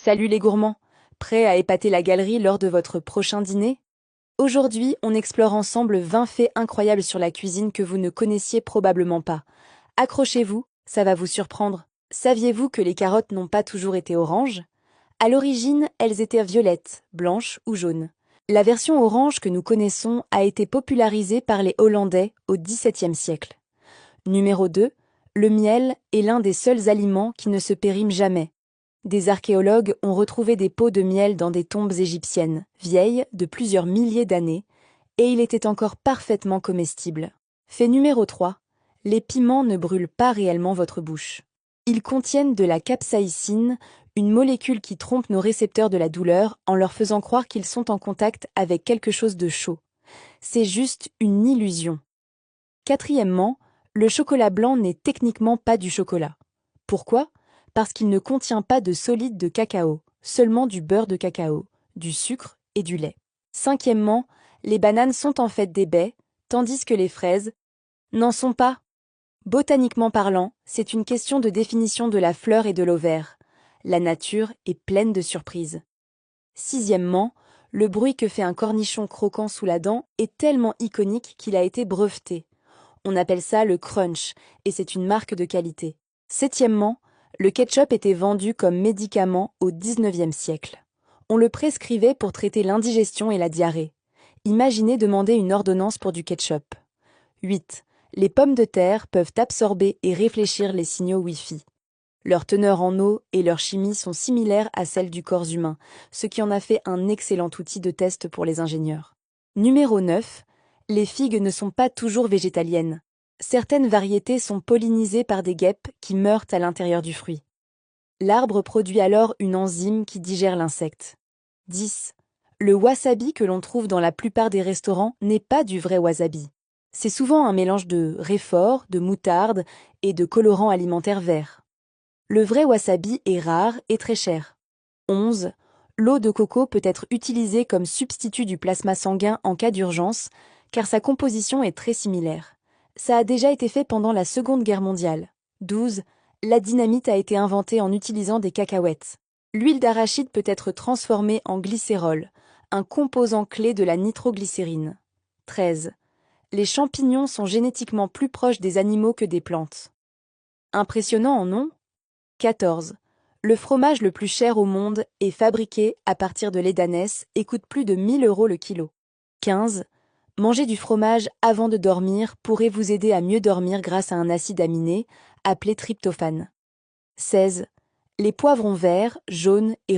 Salut les gourmands, prêts à épater la galerie lors de votre prochain dîner? Aujourd'hui, on explore ensemble 20 faits incroyables sur la cuisine que vous ne connaissiez probablement pas. Accrochez-vous, ça va vous surprendre. Saviez-vous que les carottes n'ont pas toujours été oranges? À l'origine, elles étaient violettes, blanches ou jaunes. La version orange que nous connaissons a été popularisée par les Hollandais au XVIIe siècle. Numéro 2. Le miel est l'un des seuls aliments qui ne se périment jamais. Des archéologues ont retrouvé des pots de miel dans des tombes égyptiennes, vieilles de plusieurs milliers d'années, et il était encore parfaitement comestible. Fait numéro 3. Les piments ne brûlent pas réellement votre bouche. Ils contiennent de la capsaïcine, une molécule qui trompe nos récepteurs de la douleur en leur faisant croire qu'ils sont en contact avec quelque chose de chaud. C'est juste une illusion. Quatrièmement, le chocolat blanc n'est techniquement pas du chocolat. Pourquoi? Parce qu'il ne contient pas de solide de cacao, seulement du beurre de cacao, du sucre et du lait. Cinquièmement, les bananes sont en fait des baies, tandis que les fraises n'en sont pas. Botaniquement parlant, c'est une question de définition de la fleur et de l'ovaire. La nature est pleine de surprises. Sixièmement, le bruit que fait un cornichon croquant sous la dent est tellement iconique qu'il a été breveté. On appelle ça le crunch, et c'est une marque de qualité. Septièmement, le ketchup était vendu comme médicament au XIXe siècle. On le prescrivait pour traiter l'indigestion et la diarrhée. Imaginez demander une ordonnance pour du ketchup. 8. Les pommes de terre peuvent absorber et réfléchir les signaux Wi-Fi. Leur teneur en eau et leur chimie sont similaires à celles du corps humain, ce qui en a fait un excellent outil de test pour les ingénieurs. Numéro 9. Les figues ne sont pas toujours végétaliennes. Certaines variétés sont pollinisées par des guêpes qui meurent à l'intérieur du fruit. L'arbre produit alors une enzyme qui digère l'insecte. 10. Le wasabi que l'on trouve dans la plupart des restaurants n'est pas du vrai wasabi. C'est souvent un mélange de réfort, de moutarde et de colorants alimentaires verts. Le vrai wasabi est rare et très cher. 11. L'eau de coco peut être utilisée comme substitut du plasma sanguin en cas d'urgence, car sa composition est très similaire. Ça a déjà été fait pendant la Seconde Guerre mondiale. 12. La dynamite a été inventée en utilisant des cacahuètes. L'huile d'arachide peut être transformée en glycérol, un composant clé de la nitroglycérine. 13. Les champignons sont génétiquement plus proches des animaux que des plantes. Impressionnant, non? 14. Le fromage le plus cher au monde est fabriqué à partir de lait d'ânesse et coûte plus de 1 000 € le kilo. 15. Manger du fromage avant de dormir pourrait vous aider à mieux dormir grâce à un acide aminé appelé tryptophane. 16. Les poivrons verts, jaunes et